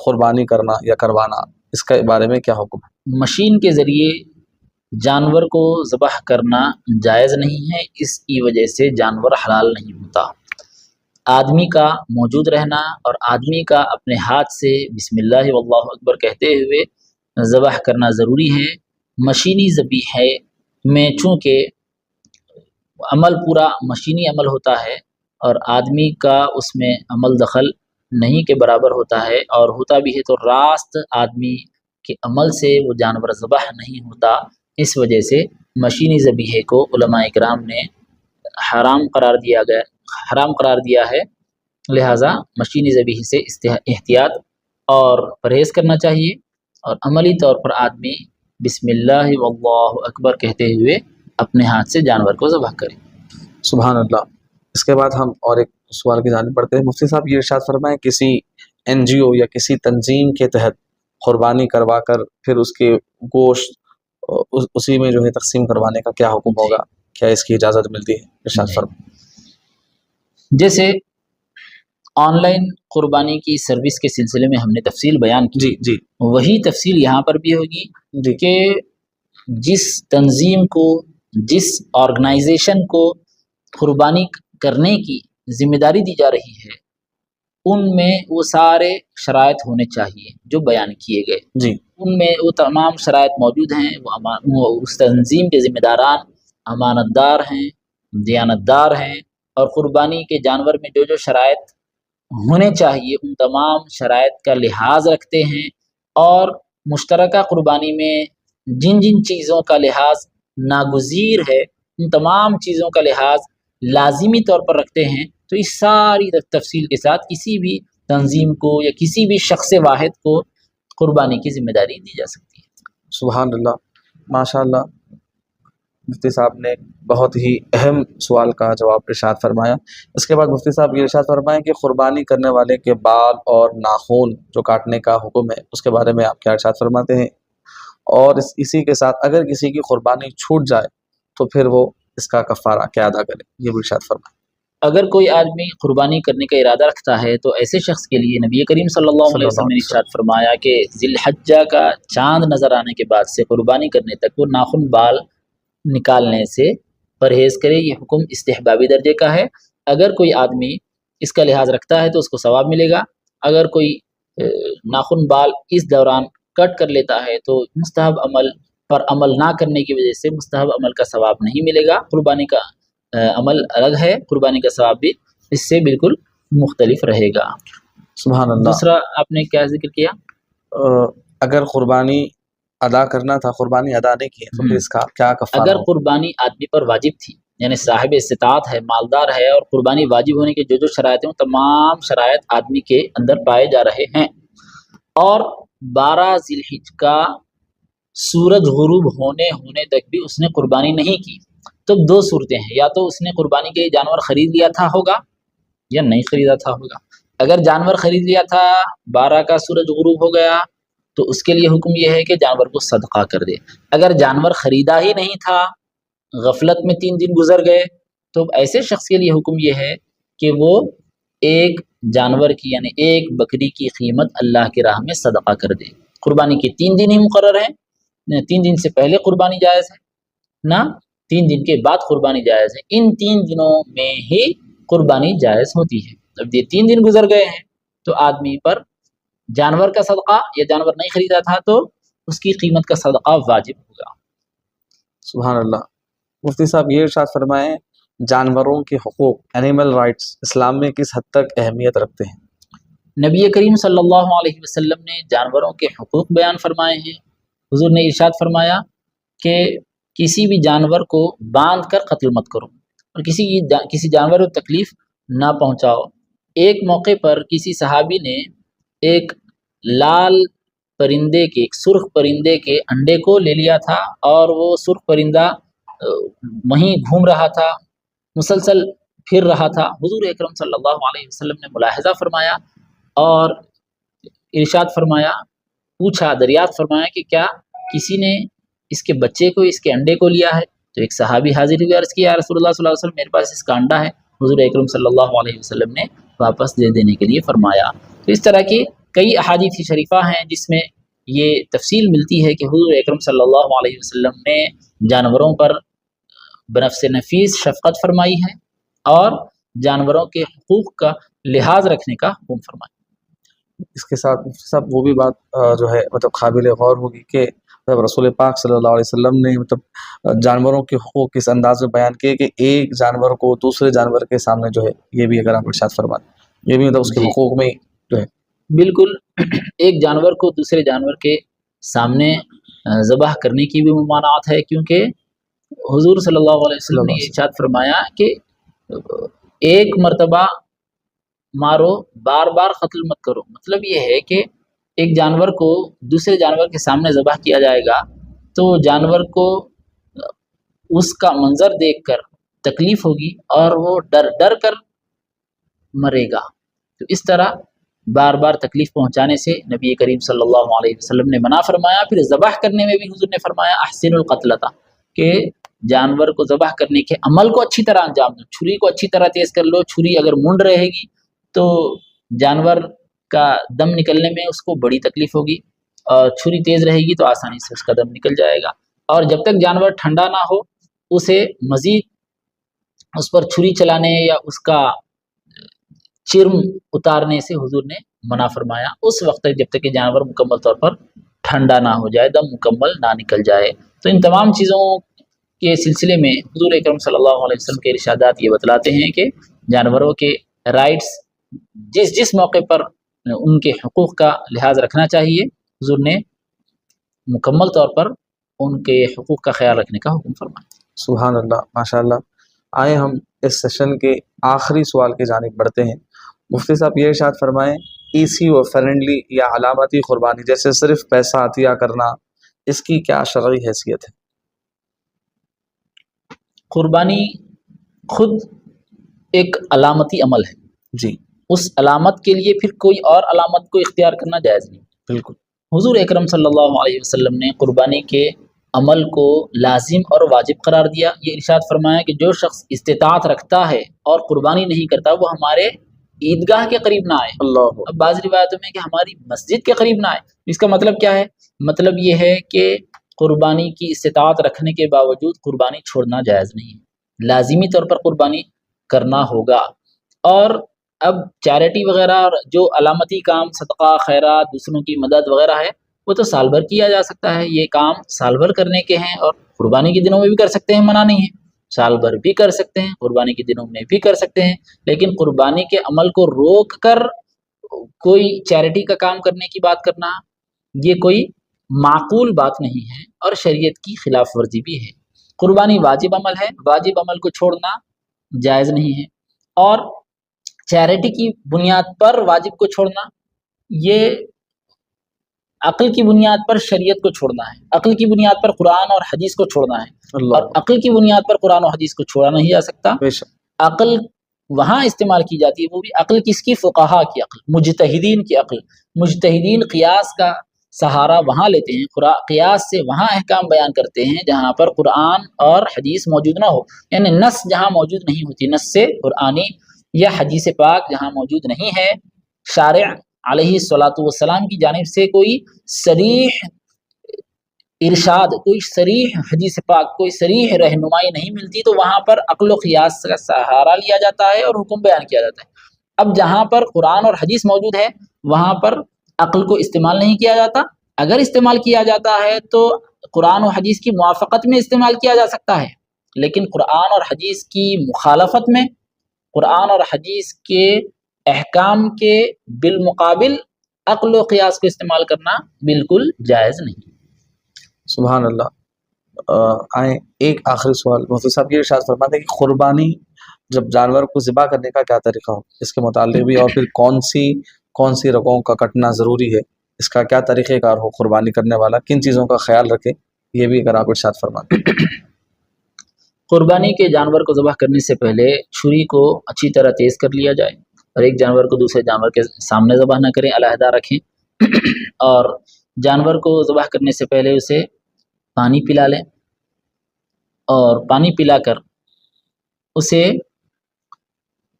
قربانی کرنا یا کروانا، اس کے بارے میں کیا حکم ہے؟ مشین کے ذریعے جانور کو ذبح کرنا جائز نہیں ہے، اس کی وجہ سے جانور حلال نہیں ہوتا۔ آدمی کا موجود رہنا اور آدمی کا اپنے ہاتھ سے بسم اللہ واللہ اکبر کہتے ہوئے ذبح کرنا ضروری ہے۔ مشینی ذبیحے میں چونکہ عمل پورا مشینی عمل ہوتا ہے اور آدمی کا اس میں عمل دخل نہیں کے برابر ہوتا ہے، اور ہوتا بھی ہے تو راست آدمی کے عمل سے وہ جانور ذبح نہیں ہوتا، اس وجہ سے مشینی ذبیحے کو علماء اکرام نے حرام قرار دیا ہے۔ لہٰذا مشینی ذبیحے سے احتیاط اور پرہیز کرنا چاہیے، اور عملی طور پر آدمی بسم اللہ واللہ اکبر کہتے ہوئے اپنے ہاتھ سے جانور کو ذبح کرے۔ سبحان اللہ۔ اس کے بعد ہم اور ایک سوال کی جانب بڑھتے ہیں۔ مفتی صاحب یہ ارشاد فرمائیں، کسی NGO یا کسی تنظیم کے تحت قربانی کروا کر پھر اس کے گوشت اسی میں جو ہے تقسیم کروانے کا کیا حکم ہوگا؟ کیا اس کی اجازت ملتی ہے؟ ارشاد فرمائیں۔ جیسے آن لائن قربانی کی سروس کے سلسلے میں ہم نے تفصیل بیان کی، جی وہی تفصیل یہاں پر بھی ہوگی جی کہ جس تنظیم کو، جس آرگنائزیشن کو قربانی کرنے کی ذمہ داری دی جا رہی ہے، ان میں وہ سارے شرائط ہونے چاہیے جو بیان کیے گئے۔ جی ان میں وہ تمام شرائط موجود ہیں، وہ اس تنظیم کے ذمہ داران امانت دار ہیں، دیانت دار ہیں، اور قربانی کے جانور میں جو جو شرائط ہونے چاہیے ان تمام شرائط کا لحاظ رکھتے ہیں، اور مشترکہ قربانی میں جن جن چیزوں کا لحاظ ناگزیر ہے ان تمام چیزوں کا لحاظ لازمی طور پر رکھتے ہیں۔ تو اس ساری تفصیل کے ساتھ کسی بھی تنظیم کو یا کسی بھی شخص واحد کو قربانی کی ذمہ داری دی جا سکتی ہے۔ سبحان اللہ، ماشاء اللہ۔ مفتی صاحب نے بہت ہی اہم سوال کا جواب ارشاد فرمایا۔ اس کے بعد مفتی صاحب یہ ارشاد فرمائیں کہ قربانی کرنے والے کے بال اور ناخن جو کاٹنے کا حکم ہے اس کے بارے میں آپ کیا ارشاد فرماتے ہیں؟ اور اسی کے ساتھ اگر کسی کی قربانی چھوٹ جائے تو پھر وہ اس کا کفارہ کیا ادا کرے، یہ بھی ارشاد فرمائیں۔ اگر کوئی آدمی قربانی کرنے کا ارادہ رکھتا ہے تو ایسے شخص کے لیے نبی کریم صلی اللہ علیہ وسلم نے ارشاد فرمایا کہ ذی الحجہ کا چاند نظر آنے کے بعد سے قربانی کرنے تک وہ ناخن بال نکالنے سے پرہیز کرے۔ یہ حکم استحبابی درجے کا ہے۔ اگر کوئی آدمی اس کا لحاظ رکھتا ہے تو اس کو ثواب ملے گا، اگر کوئی ناخن بال اس دوران کٹ کر لیتا ہے تو مستحب عمل پر عمل نہ کرنے کی وجہ سے مستحب عمل کا ثواب نہیں ملے گا۔ قربانی کا عمل الگ ہے، قربانی کا ثواب بھی اس سے بالکل مختلف رہے گا۔ سبحان اللہ۔ دوسرا آپ نے کیا ذکر کیا؟ اگر قربانی ادا کرنا تھا، قربانی ادا نہیں کی تو پھر اس کا کیا کفارہ؟ اگر قربانی آدمی پر واجب تھی، یعنی صاحب استطاعت ہے، مالدار ہے، اور قربانی واجب ہونے کے جو جو شرائط ہیں تمام شرائط آدمی کے اندر پائے جا رہے ہیں، اور 12 ذی الحجہ کا سورج غروب ہونے تک بھی اس نے قربانی نہیں کی، تو دو صورتیں ہیں، یا تو اس نے قربانی کے جانور خرید لیا تھا ہوگا یا نہیں خریدا تھا ہوگا۔ اگر جانور خرید لیا تھا، 12 کا سورج غروب ہو گیا، تو اس کے لیے حکم یہ ہے کہ جانور کو صدقہ کر دے۔ اگر جانور خریدا ہی نہیں تھا، غفلت میں 3 دن گزر گئے، تو ایسے شخص کے لیے حکم یہ ہے کہ وہ ایک جانور کی یعنی ایک بکری کی قیمت اللہ کی راہ میں صدقہ کر دے۔ قربانی کے 3 دن ہی مقرر ہیں، 3 دن سے پہلے قربانی جائز ہے نہ 3 دن کے بعد قربانی جائز ہے، ان 3 دنوں میں ہی قربانی جائز ہوتی ہے۔ اب یہ 3 دن گزر گئے ہیں تو آدمی پر جانور کا صدقہ، یا جانور نہیں خریدا تھا تو اس کی قیمت کا صدقہ واجب ہوگا۔ سبحان اللہ۔ مفتی صاحب یہ ارشاد فرمائیں، جانوروں کے حقوق، اینیمل رائٹس اسلام میں کس حد تک اہمیت رکھتے ہیں؟ نبی کریم صلی اللہ علیہ وسلم نے جانوروں کے حقوق بیان فرمائے ہیں۔ حضور نے ارشاد فرمایا کہ کسی بھی جانور کو باندھ کر قتل مت کرو، اور کسی جانور کو تکلیف نہ پہنچاؤ۔ ایک موقع پر کسی صحابی نے ایک لال پرندے کے، ایک سرخ پرندے کے انڈے کو لے لیا تھا، اور وہ سرخ پرندہ وہیں گھوم رہا تھا، مسلسل پھر رہا تھا۔ حضور اکرم صلی اللہ علیہ وسلم نے ملاحظہ فرمایا اور ارشاد فرمایا، پوچھا، دریافت فرمایا کہ کیا کسی نے اس کے بچے کو، اس کے انڈے کو لیا ہے؟ تو ایک صحابی حاضر ہوئے، عرض کیا، یا رسول اللہ صلی اللہ علیہ وسلم، میرے پاس اس کا انڈا ہے۔ حضور اکرم صلی اللہ علیہ وسلم نے واپس دے دینے کے لیے فرمایا۔ تو اس طرح کی کئی احادیث شریفہ ہیں جس میں یہ تفصیل ملتی ہے کہ حضور اکرم صلی اللہ علیہ وسلم نے جانوروں پر بنفس نفیس شفقت فرمائی ہے اور جانوروں کے حقوق کا لحاظ رکھنے کا حکم فرمایا۔ اس کے ساتھ مفتی صاحب وہ بھی بات جو ہے مطلب قابل غور ہوگی کہ رسول پاک صلی اللہ علیہ وسلم نے مطلب جانوروں کے حقوق کس انداز میں بیان کیے کہ ایک جانور کو دوسرے جانور کے سامنے جو ہے یہ بھی اگر آپ ارشاد فرمائیں، یہ بھی مطلب اس کے حقوق میں جو ہے بالکل ایک جانور کو دوسرے جانور کے سامنے ذبح کرنے کی بھی ممانعت ہے، کیونکہ حضور صلی اللہ علیہ وسلم نے ارشاد فرمایا کہ ایک مرتبہ مارو، بار بار قتل مت کرو۔ مطلب یہ ہے کہ ایک جانور کو دوسرے جانور کے سامنے ذبح کیا جائے گا تو جانور کو اس کا منظر دیکھ کر تکلیف ہوگی اور وہ ڈر ڈر کر مرے گا۔ تو اس طرح بار بار تکلیف پہنچانے سے نبی کریم صلی اللہ علیہ وسلم نے منع فرمایا۔ پھر ذبح کرنے میں بھی حضور نے فرمایا احسن القتلۃ، کہ جانور کو ذبح کرنے کے عمل کو اچھی طرح انجام دو، چھری کو اچھی طرح تیز کر لو۔ چھری اگر منڈ رہے گی تو جانور کا دم نکلنے میں اس کو بڑی تکلیف ہوگی، اور چھری تیز رہے گی تو آسانی سے اس کا دم نکل جائے گا۔ اور جب تک جانور ٹھنڈا نہ ہو اسے مزید اس پر چھری چلانے یا اس کا چرم اتارنے سے حضور نے منع فرمایا، اس وقت تک جب تک کہ جانور مکمل طور پر ٹھنڈا نہ ہو جائے، دم مکمل نہ نکل جائے۔ تو ان تمام چیزوں کے سلسلے میں حضور اکرم صلی اللہ علیہ وسلم کے ارشادات یہ بتلاتے ہیں کہ جانوروں کے رائٹس جس جس موقع پر ان کے حقوق کا لحاظ رکھنا چاہیے، حضور نے مکمل طور پر ان کے حقوق کا خیال رکھنے کا حکم فرمایا۔ سبحان اللہ، ماشاء اللہ۔ آئے ہم اس سیشن کے آخری سوال کی جانب بڑھتے ہیں۔ مفتی صاحب یہ ارشاد فرمائیں، ایسی و فرینڈلی یا علامتی قربانی جیسے صرف پیسہ عطیہ کرنا، اس کی کیا شرعی حیثیت ہے؟ قربانی خود ایک علامتی عمل ہے جی، اس علامت کے لیے پھر کوئی اور علامت کو اختیار کرنا جائز نہیں۔ بالکل۔ حضور اکرم صلی اللہ علیہ وسلم نے قربانی کے عمل کو لازم اور واجب قرار دیا۔ یہ ارشاد فرمایا کہ جو شخص استطاعت رکھتا ہے اور قربانی نہیں کرتا وہ ہمارے عیدگاہ کے قریب نہ آئے۔ اللہ، اب بعض روایتوں میں کہ ہماری مسجد کے قریب نہ آئے۔ اس کا مطلب کیا ہے؟ مطلب یہ ہے کہ قربانی کی استطاعت رکھنے کے باوجود قربانی چھوڑنا جائز نہیں ہے، لازمی طور پر قربانی کرنا ہوگا۔ اور اب چیریٹی وغیرہ اور جو علامتی کام صدقہ خیرات دوسروں کی مدد وغیرہ ہے وہ تو سال بھر کیا جا سکتا ہے، یہ کام سال بھر کرنے کے ہیں، اور قربانی کے دنوں میں بھی کر سکتے ہیں، منع نہیں ہے، سال بھر بھی کر سکتے ہیں، قربانی کے دنوں میں بھی کر سکتے ہیں۔ لیکن قربانی کے عمل کو روک کر کوئی چیریٹی کا کام کرنے کی بات کرنا یہ کوئی معقول بات نہیں ہے اور شریعت کی خلاف ورزی بھی ہے۔ قربانی واجب عمل ہے، واجب عمل کو چھوڑنا جائز نہیں ہے، اور چیریٹی کی بنیاد پر واجب کو چھوڑنا یہ عقل کی بنیاد پر شریعت کو چھوڑنا ہے، عقل کی بنیاد پر قرآن اور حدیث کو چھوڑنا ہے، اور عقل کی بنیاد پر قرآن اور حدیث کو چھوڑا نہیں جا سکتا۔ عقل وہاں استعمال کی جاتی ہے، وہ بھی عقل کس کی؟ فقہا کی عقل، مجتہدین کی عقل۔ مجتہدین قیاس کا سہارا وہاں لیتے ہیں، قیاس سے وہاں احکام بیان کرتے ہیں جہاں پر قرآن اور حدیث موجود نہ ہو، یعنی نص جہاں موجود نہیں ہوتی، نص سے قرآنی یا حدیث پاک جہاں موجود نہیں ہے، شارع علیہ الصلاۃ والسلام کی جانب سے کوئی صریح ارشاد، کوئی صریح حدیث پاک، کوئی صریح رہنمائی نہیں ملتی، تو وہاں پر عقل و قیاس کا سہارا لیا جاتا ہے اور حکم بیان کیا جاتا ہے۔ اب جہاں پر قرآن اور حدیث موجود ہے وہاں پر عقل کو استعمال نہیں کیا جاتا، اگر استعمال کیا جاتا ہے تو قرآن و حدیث کی موافقت میں استعمال کیا جا سکتا ہے، لیکن قرآن اور حدیث کی مخالفت میں، قرآن اور حدیث کے احکام کے بالمقابل عقل و قیاس کو استعمال کرنا بالکل جائز نہیں۔ سبحان اللہ۔ آئیں ایک آخری سوال، مفتی صاحب یہ ارشاد فرماتے ہیں کہ قربانی جب جانور کو ذبح کرنے کا کیا طریقہ ہو، اس کے متعلق بھی، اور پھر کون سی رگوں کا کٹنا ضروری ہے، اس کا کیا طریقہ کار ہو، قربانی کرنے والا کن چیزوں کا خیال رکھے، یہ بھی اگر آپ ارشاد فرماتے ہیں۔ قربانی کے جانور کو ذبح کرنے سے پہلے چھری کو اچھی طرح تیز کر لیا جائے، اور ایک جانور کو دوسرے جانور کے سامنے ذبح نہ کریں، علیحدہ رکھیں، اور جانور کو ذبح کرنے سے پہلے اسے پانی پلا لیں، اور پانی پلا کر اسے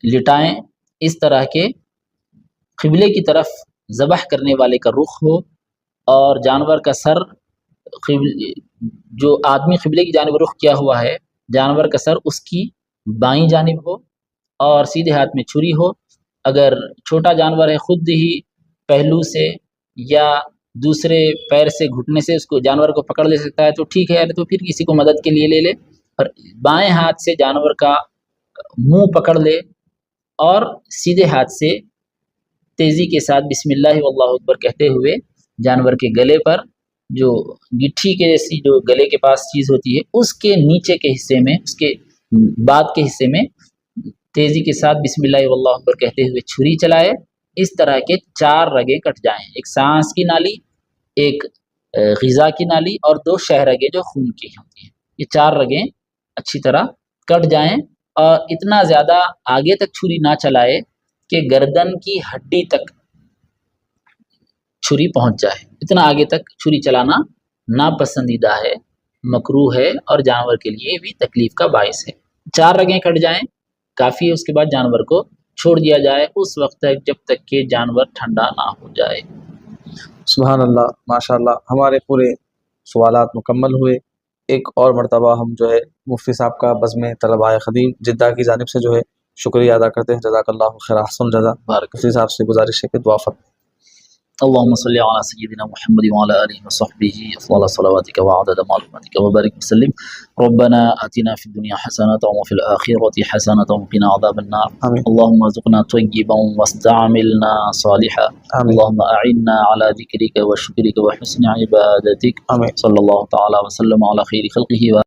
لٹائیں، اس طرح کے قبلے کی طرف ذبح کرنے والے کا رخ ہو اور جانور کا سر جو آدمی قبلے کی جانب رخ کیا ہوا ہے، جانور کا سر اس کی بائیں جانب ہو اور سیدھے ہاتھ میں چھری ہو۔ اگر چھوٹا جانور ہے خود ہی پہلو سے یا دوسرے پیر سے گھٹنے سے اس کو جانور کو پکڑ لے سکتا ہے تو ٹھیک ہے، تو پھر کسی کو مدد کے لیے لے لے، اور بائیں ہاتھ سے جانور کا منہ پکڑ لے اور سیدھے ہاتھ سے تیزی کے ساتھ بسم اللہ واللہ اکبر کہتے ہوئے جانور کے گلے پر جو گٹھی کے جیسی جو گلے کے پاس چیز ہوتی ہے اس کے نیچے کے حصے میں، اس کے بعد کے حصے میں تیزی کے ساتھ بسم اللہ واللہ اکبر کہتے ہوئے چھری چلائے۔ اس طرح کے 4 رگیں کٹ جائیں، ایک سانس کی نالی، ایک غذا کی نالی اور 2 شہ رگیں جو خون کی ہوتی ہیں۔ یہ 4 رگیں اچھی طرح کٹ جائیں اور اتنا زیادہ آگے تک چھری نہ چلائے کہ گردن کی ہڈی تک چھری پہنچ جائے، اتنا آگے تک چھری چلانا ناپسندیدہ ہے، مکروہ ہے اور جانور کے لیے بھی تکلیف کا باعث ہے۔ 4 رگیں کٹ جائیں کافی ہے، اس کے بعد جانور کو چھوڑ دیا جائے اس وقت تک جب تک کہ جانور ٹھنڈا نہ ہو جائے۔ سبحان اللہ، ماشاء اللہ، ہمارے پورے سوالات مکمل ہوئے۔ ایک اور مرتبہ ہم جو ہے مفتی صاحب کا بزم طلباء خدیم جدہ کی جانب سے جو ہے شکریہ ادا کرتے ہیں۔ جزاک اللہ خیر، احسن الجزا۔ بارک مفتی صاحب سے گزارش ہے کہ دعا فرمائیں۔ اللهم صل على سيدنا محمد وعلى آله وصحبه أفضل صلواتك وعدد معلوماتك وبارك وسلم. ربنا آتنا في الدنيا حسنة وفي الآخرة حسنة وقنا عذاب النار. آمين. اللهم ارزقنا طيبا واستعملنا صالحا. آمين. اللهم أعنا على ذكرك وشكرك وحسن عبادتك. آمين. صلى الله تعالى وسلم على خير خلقه